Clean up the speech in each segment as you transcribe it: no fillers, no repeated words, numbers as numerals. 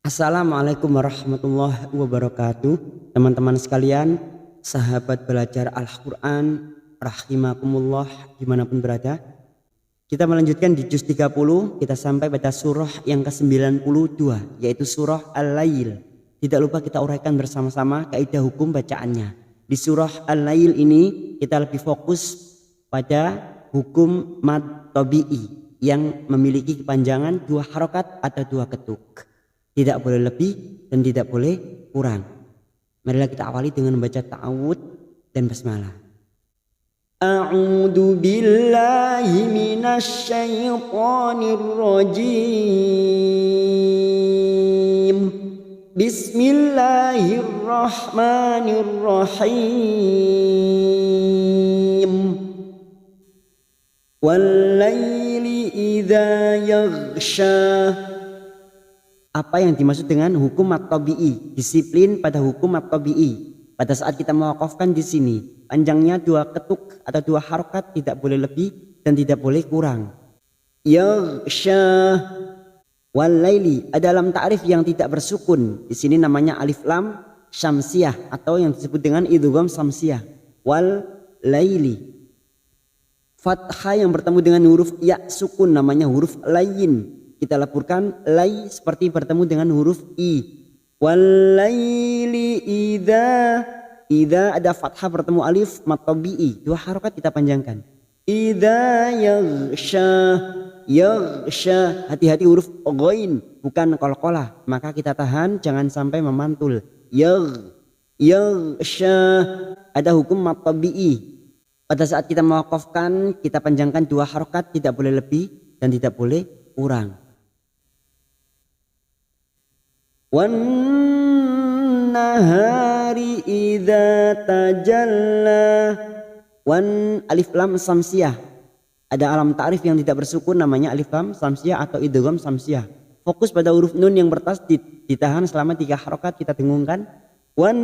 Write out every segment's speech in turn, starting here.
Assalamualaikum warahmatullahi wabarakatuh. Teman-teman sekalian, sahabat belajar Al-Quran rahimakumullah dimanapun berada. Kita melanjutkan di juz 30, kita sampai pada surah yang ke-92, yaitu surah Al-Lail. Tidak lupa kita uraikan bersama-sama kaidah hukum bacaannya. Di surah Al-Lail ini kita lebih fokus pada hukum mad tabi'i yang memiliki kepanjangan 2 harokat atau 2 ketuk. Tidak boleh lebih dan tidak boleh kurang. Marilah kita awali dengan membaca ta'awud dan basmalah. A'udzu billahi minasy syaithanir rajim. Bismillahirrahmanirrahim. Wal laili idza yaghsha. Apa yang dimaksud dengan hukum at-tabi'i? Disiplin pada hukum at-tabi'i. Pada saat kita mewakafkan di sini, panjangnya 2 ketuk atau 2 harokat, tidak boleh lebih dan tidak boleh kurang. Yaghsha wal laili ada dalam ta'rif yang tidak bersukun. Di sini namanya alif lam syamsiyah atau yang disebut dengan idgham syamsiyah. Wal laili. Fathah yang bertemu dengan huruf ya sukun namanya huruf layin. Kita laburkan lay seperti bertemu dengan huruf i. Walaili idza ada fathah bertemu alif mad tabi'i, 2 harokat kita panjangkan. Idza yaghsha hati-hati huruf ghain bukan qalqalah, maka kita tahan jangan sampai memantul. Yaghsha ada hukum mad tabi'i. Pada saat kita mewakafkan kita panjangkan 2 harokat, tidak boleh lebih dan tidak boleh kurang. Wan nahari idza tajalla. Wan alif lam samsiyah. Ada alam ta'rif yang tidak bersukun namanya alif lam samsiyah atau idgham samsiyah. Fokus pada huruf nun yang bertasdid, ditahan selama 3 harokat, kita dengungkan. Wan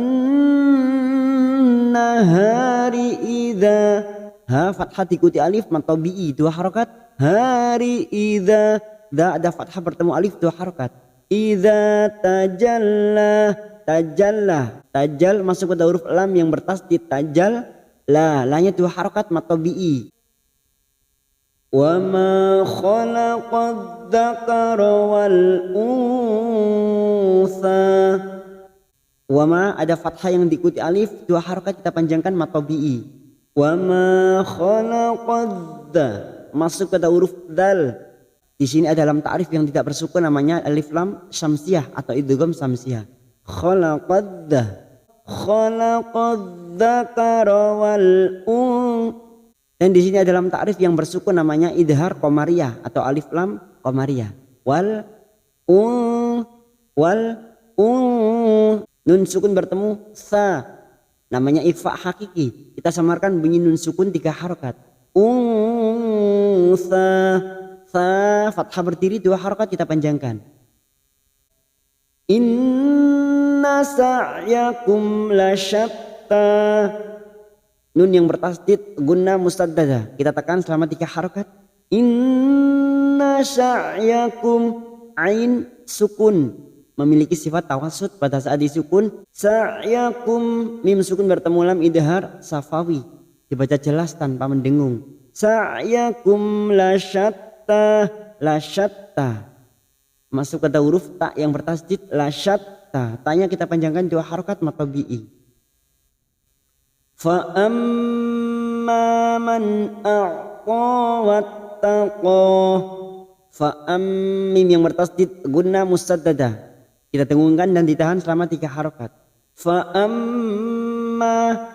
nahari idza ha fathah diikuti alif mad tabi'i 2 harokat. Hari idza da ada fathah bertemu alif 2 harokat. Idza tajalla tajal masuk pada huruf lam yang bertasdid tajal la-nya 2 harokat mad tabi'i. Wa ma khalaqadz dzakara wal untha. Wa ma ada fathah yang diikuti alif 2 harokat kita panjangkan mad tabi'i. Wa ma khalaqadz masuk pada huruf dal. Di sini ada dalam ta'rif yang tidak bersukun namanya alif lam syamsiyah atau idgham syamsiyah. Khalaqadz dzakara wal dan di sini ada dalam ta'rif yang bersukun namanya idhar qamariyah atau alif lam qamariyah. Wal nun sukun bertemu sa namanya ikhfa hakiki. Kita samarkan bunyi nun sukun 3 harokat. Sa fathah berdiri 2 harokat kita panjangkan. Inna sa'yakum lasyatta. Nun yang bertasdid gunna mustaddada kita tekan selama 3 harokat. Inna sa'yakum ain sukun memiliki sifat tawassut pada saat disukun. Sa'yakum mim sukun bertemu lam idhar safawi dibaca jelas tanpa mendengung. Sa'yakum lasyatta masuk pada huruf ta yang bertasdid lasyatta, tanya kita panjangkan 2 harokat mad tabi'i. Fa amma man a'ta wattaqa. Fa mim yang bertasdid gunna musaddada kita dengungkan dan ditahan selama 3 harokat. Fa amma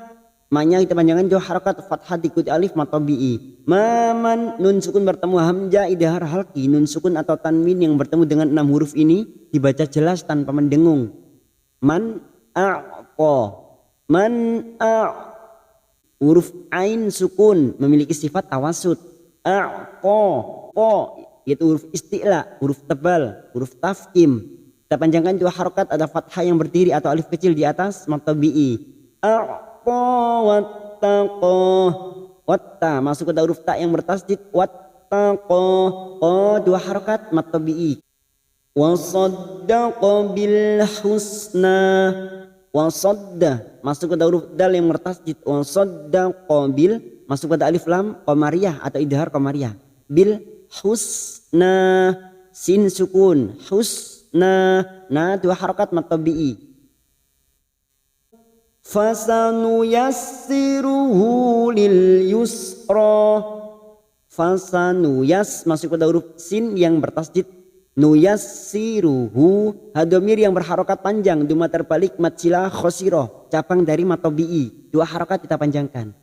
ma-nya kita panjangkan 2 harokat fathah diikuti alif mad tabi'i. Maman nun sukun bertemu hamzah idhar halqi. Nun sukun atau tanwin yang bertemu dengan 6 huruf ini dibaca jelas tanpa mendengung. Man huruf ain sukun memiliki sifat tawassut. Yaitu huruf isti'la, huruf tebal, huruf tafkim. Kita panjangkan 2 harokat, ada fathah yang berdiri atau alif kecil di atas mad tabi'i. Watta masuk ke huruf ta yang bertasdid wattaqo 2 harokat mad tabi'i. Wasaddaqa bil husna. Wasadda masuk pada huruf dal yang bertasdid. Wasaddaqa bil masuk pada alif lam qamariyah atau idhar qamariyah. Bil husna sin sukun. Husna na dua harakat mad tabi'i. Fasanuyassiruhu lil yusra. Fasanuyas masuk pada huruf sin yang bertasdid. Nuyassiruhu hadomir yang berharokat panjang, duma terbalik matsilah khosiroh, cabang dari matobi'i, dua harokat kita panjangkan.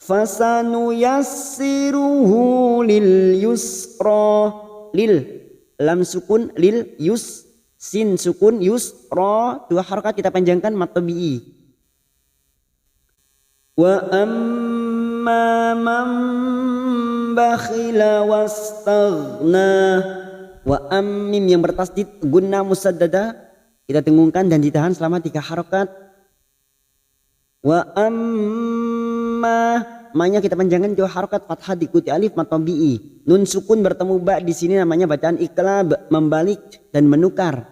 Fasanuyassiruhu lil yusra. Lil lam sukun lil yus sin sukun yusra, dua harokat kita panjangkan matobi'i. Wa amma man bakhila wastaghna. Wa ammim yang bertasdid gunna musaddada kita dengungkan dan ditahan selama 3 harokat. Wa amma ma-nya kita panjangkan 2 harokat fathah diikuti alif mad tabi'i. Nun sukun bertemu ba di sini namanya bacaan iqlab, membalik dan menukar.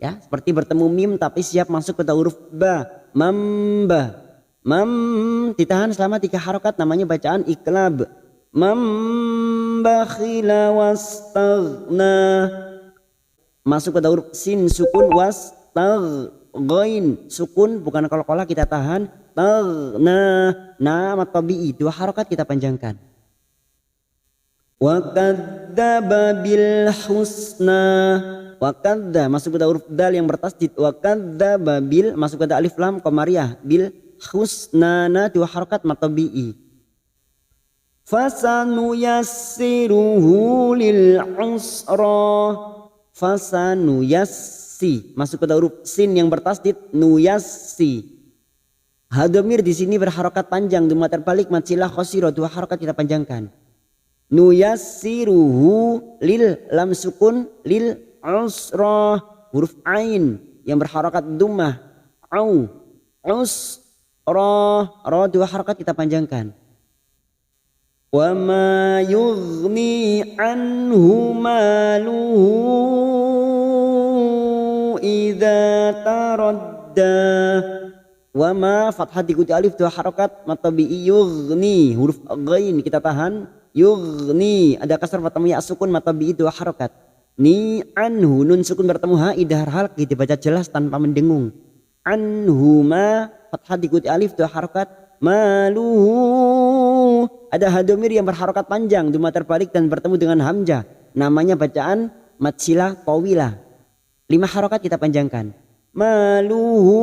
Ya, seperti bertemu mim tapi siap masuk pada huruf ba. Mamba. Mam ditahan selama 3 harokat namanya bacaan iqlab. Mambakhila wastaghna masuk pada huruf sin sukun wastaghain sukun bukan qalqalah kita tahan taghna na mad tabi'i 2 harokat kita panjangkan. Wa kadzdzaba bil husna. Wa kadza masuk pada huruf dal yang bertasdid. Wa kadzdzaba bil masuk pada alif lam qamariyah bil husna na 2 harokat mad tabi'i. Fasanuyassiruhu lil usra. Fasanuyassi masuk pada huruf sin yang bertasdid nuyassi. Hadomir di sini berharokat panjang duma terbalik matsilah khosiro 2 harokat kita panjangkan. Nuyassiruhu lil lam sukun lil usra huruf ain yang berharokat dummah au usra ra 2 harokat kita panjangkan. Wa ma yughni anhu maluhu idza taradda. Wa ma fathah diikuti alif 2 harokat mad tabi'i yughni huruf ghain kita tahan yughni ada kasar bertemu ya sukun mad tabi'i 2 harokat. Ni anhu nun sukun bertemu ha idhar halqi dibaca jelas tanpa mendengung. Anhu ma fathah diikuti alif 2 harokat maluhu ada hadomir yang berharokat panjang duma terbalik dan bertemu dengan hamzah namanya bacaan matsilah tawilah 5 harokat kita panjangkan. Maluhu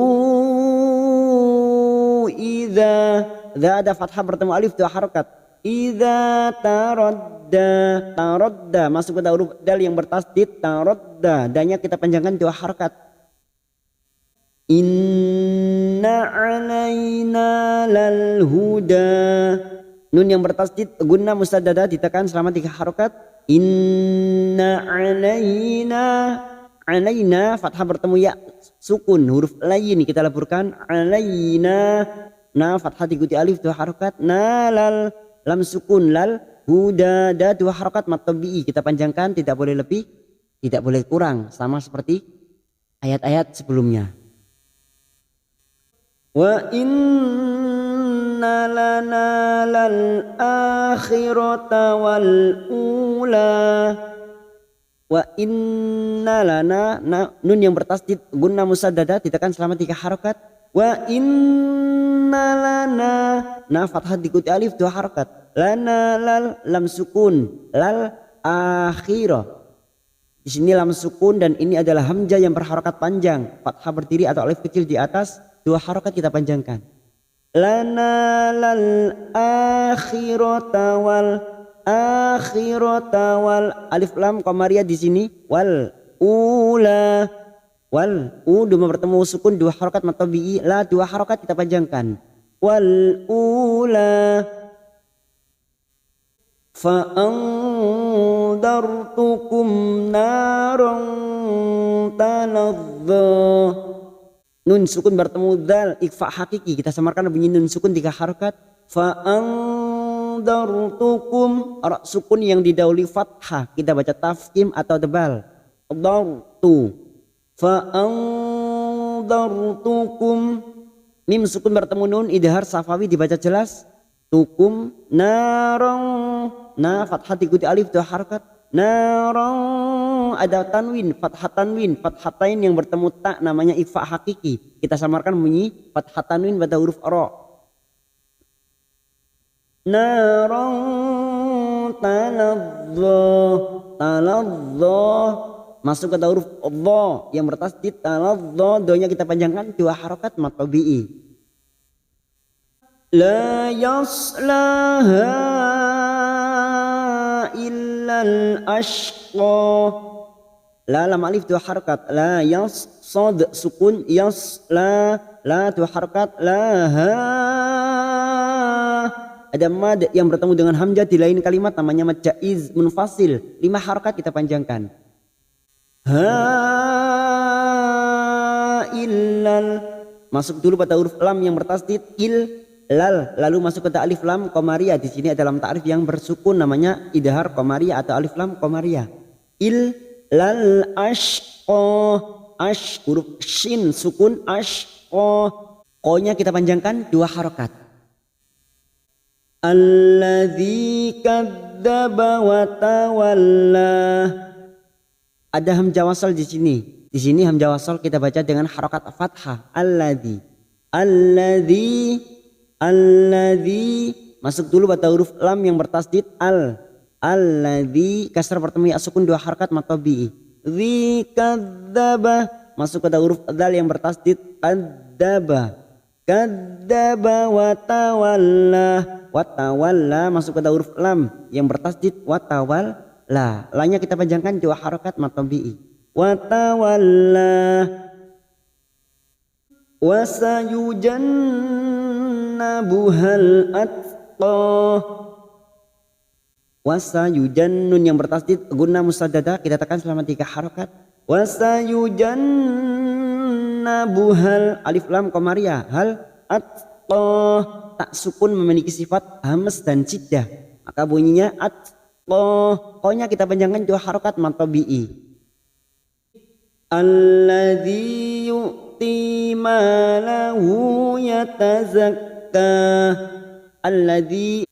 idza ada fathah bertemu alif 2 harokat. Idza taradda masuk pada huruf dal yang bertasdid taradda danya kita panjangkan 2 harokat. Inna alaina lal huda nun yang bertasdid gunna musaddada ditekan selama 3 harokat. Inna alaina fathah bertemu ya sukun huruf lain kita leburkan alaina na fathah diikuti alif 2 harokat. Na lal lam sukun lal huda da 2 harokat mad tabi'i kita panjangkan tidak boleh lebih tidak boleh kurang sama seperti ayat-ayat sebelumnya. Wa inna lana lal akhirata wal ula. Wa inna lana nun yang bertasdid gunna musaddada ditekan selama 3 harokat. Wa inna lana na fathah diikuti alif 2 harokat. Lana lal lam sukun lal akhirah. Di sini lam sukun dan ini adalah hamzah yang berharokat panjang. Fathah berdiri atau alif kecil di atas 2 harokat kita panjangkan. Lana lal akhirata wal alif lam qamariyah di sini wal ula wal duma bertemu sukun 2 harokat mad tabi'i la 2 harokat kita panjangkan. Wal ula fa andartukum naran talazza. Nun sukun bertemu dal ikhfa hakiki kita samarkan bunyi nun sukun 3 harokat. Fa andartukum sukun yang didahului fathah kita baca tafkim atau tebal dartu fa andartukum. Mim sukun bertemu nun idhar safawi dibaca jelas. Tukum narong, na fathah diikuti alif dua harakat. Narong ada tanwin, fathah tanwin, fathatain yang bertemu tak namanya ifa hakiki. Kita samarkan bunyi fathah tanwin pada huruf ra. Narong taladha masuk ke huruf dha yang bertasdid taladha, donya kita panjangkan dua harakat mad tabi'i. La yaslaha illal ashqa. La lam alif dua harakat. La yas sad sukun yas la dua harakat. Laha ada mad yang bertemu dengan hamzah di lain kalimat namanya mad jaiz munfasil. 5 harakat kita panjangkan. Ha illal masuk dulu pada huruf lam yang bertasdid lal, lalu masuk ke alif lam qamariyah. Di sini ada lam ta'rif yang bersukun namanya idhar qamariyah atau alif lam qamariyah. Lal ashqa, ash huruf shin sukun ashqa, qa-nya kita panjangkan 2 harakat. Alladzi kadzdzaba wa tawalla. Ada hamzah wasal di sini. Di sini hamzah wasal kita baca dengan harakat fathah. Alladzi masuk dulu pada huruf lam yang bertasdid alladzi kasar bertemu ya sukun 2 harakat mad tabi'i. Dzi kadzdzaba masuk pada huruf dzal yang bertasdid kadzdzaba wa tawalla masuk pada huruf lam yang bertasdid wa tawalla. La-nya kita panjangkan 2 harakat mad tabi'i. Wa tawalla wa sayujannabuhal atqa. Wa sayujannun yang bertasdid guna musaddada kita tekan selama 3 harakat. Wa sayujannabuhal alif lam qamariyah hal atqa tak sukun memiliki sifat hamas dan shiddah maka bunyinya atqa. Qa-nya kita panjangkan 2 harakat mad tabi'i. Alladzi yu'ti malahu yatazakka. Alladzi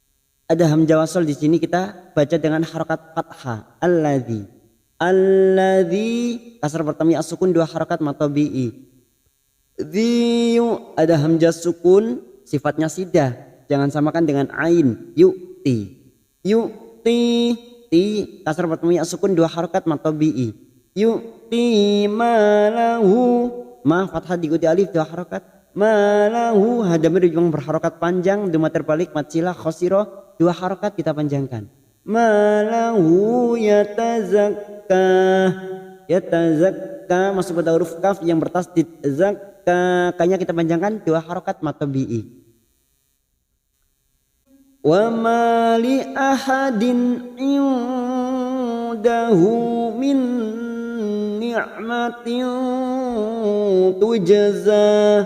ada hamzah wasal di sini kita baca dengan harakat fathah. Alladzi kasar pertama sukun 2 harakat mad tabi'i. Dzi ada hamzah sukun sifatnya sidah, jangan samakan dengan ain. Yu'ti kasar pertama sukun 2 harakat mad tabi'i. Yu'ti malahu ma fathah diikuti alif 2 harakat. Malahu hadamir yang berharakat panjang duma terbalik mad silah khosiro 2 harakat kita panjangkan. Malahu yatazakka masuk pada huruf kaf yang bertasdid zakka, kayaknya kita panjangkan 2 harakat mad tabi'i. Wa ma li ahadin indahu min ni'matin tujza.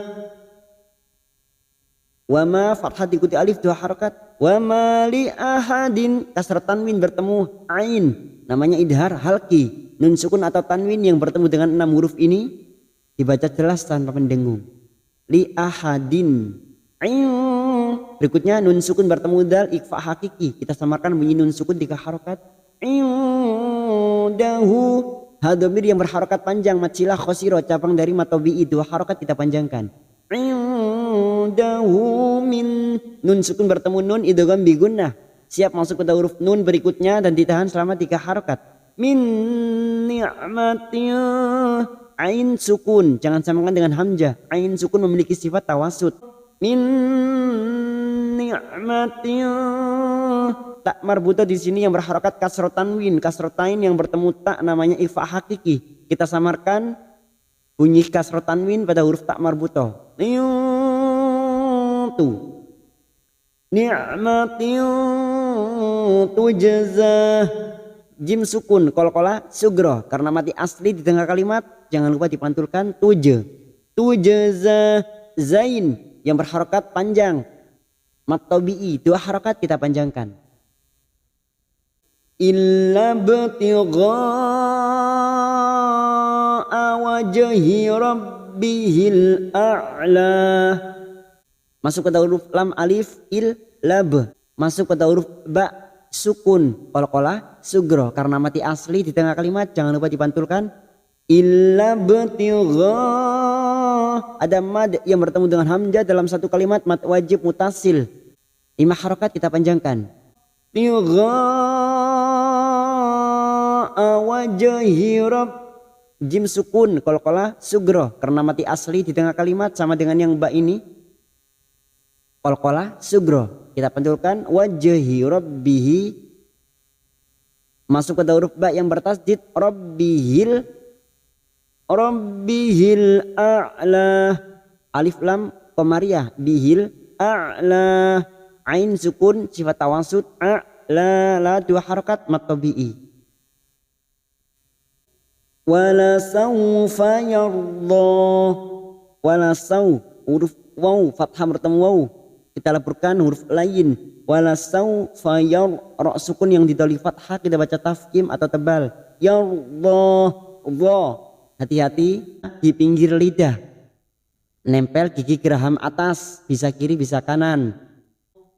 Wa ma fathah diikuti alif 2 harakat. Wa ma li ahadin kasar tanwin bertemu ain namanya idhar halki. Nun sukun atau tanwin yang bertemu dengan 6 huruf ini dibaca jelas tanpa pendengung. Li ahadin. Berikutnya nun sukun bertemu dal ikhfa hakiki. Kita samarkan bunyi nun sukun 3 harakat. Indahu hadamir yang berharakat panjang mad silah khosiro cabang dari mad tabi'i 2 harakat kita panjangkan. Indahu min nun sukun bertemu nun idgham bi gunnah siap masuk pada huruf nun berikutnya dan ditahan selama 3 harakat. Min ni'matin ain sukun jangan samakan dengan hamzah. Ain sukun memiliki sifat tawasud. Min ni'matin tak marbuta di sini yang berharakat kasrah tanwin kasrotain yang bertemu tak namanya ifa hakiki. Kita samarkan bunyi kasrah tanwin pada huruf tak marbuta. Ni'matin tujza. Jim sukun qalqalah sugro karena mati asli di tengah kalimat jangan lupa dipantulkan tujza. Zain yang berharakat panjang mad tabi'i 2 harakat kita panjangkan. Illa btigha wajhi rabbihil a'la. Masuk pada huruf lam alif il lab. Masuk pada huruf ba sukun qalqalah sugro karena mati asli di tengah kalimat, jangan lupa dipantulkan. Illa btigha, ada mad yang bertemu dengan hamzah dalam satu kalimat, mad wajib mutasil. 5 harokat kita panjangkan. Tigha wajhi rabb, jim sukun qalqalah sugro karena mati asli di tengah kalimat sama dengan yang ba ini. Qalqalah sugro kita pantulkan wajhi rabbihi. Masuk pada huruf ba yang bertasdid rabbihil a'la, alif lam qamariyah bihil a'la, ain sukun sifat tawasud a'la, la 2 harakat mad tabi'i. Wala sawfa yarda, wala saw huruf waw fathah bertemu waw kita leburkan huruf lain. Wala sawfa ra sukun yang didali fathah kita baca tafkhim atau tebal. Yarda, hati-hati di pinggir lidah, nempel gigi geraham atas, bisa kiri bisa kanan.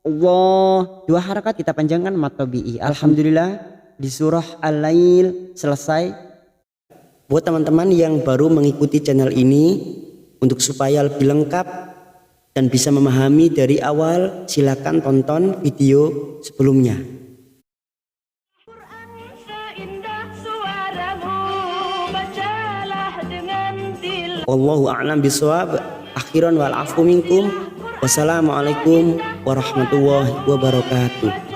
Allah 2 harakat kita panjangkan mad tabi'i. Alhamdulillah di surah Al-Lail selesai. Buat teman-teman yang baru mengikuti channel ini, untuk supaya lebih lengkap dan bisa memahami dari awal, silakan tonton video sebelumnya. Wallahu a'lam bishawab. Akhiran wal afu minkum. Wassalamualaikum warahmatullahi wabarakatuh.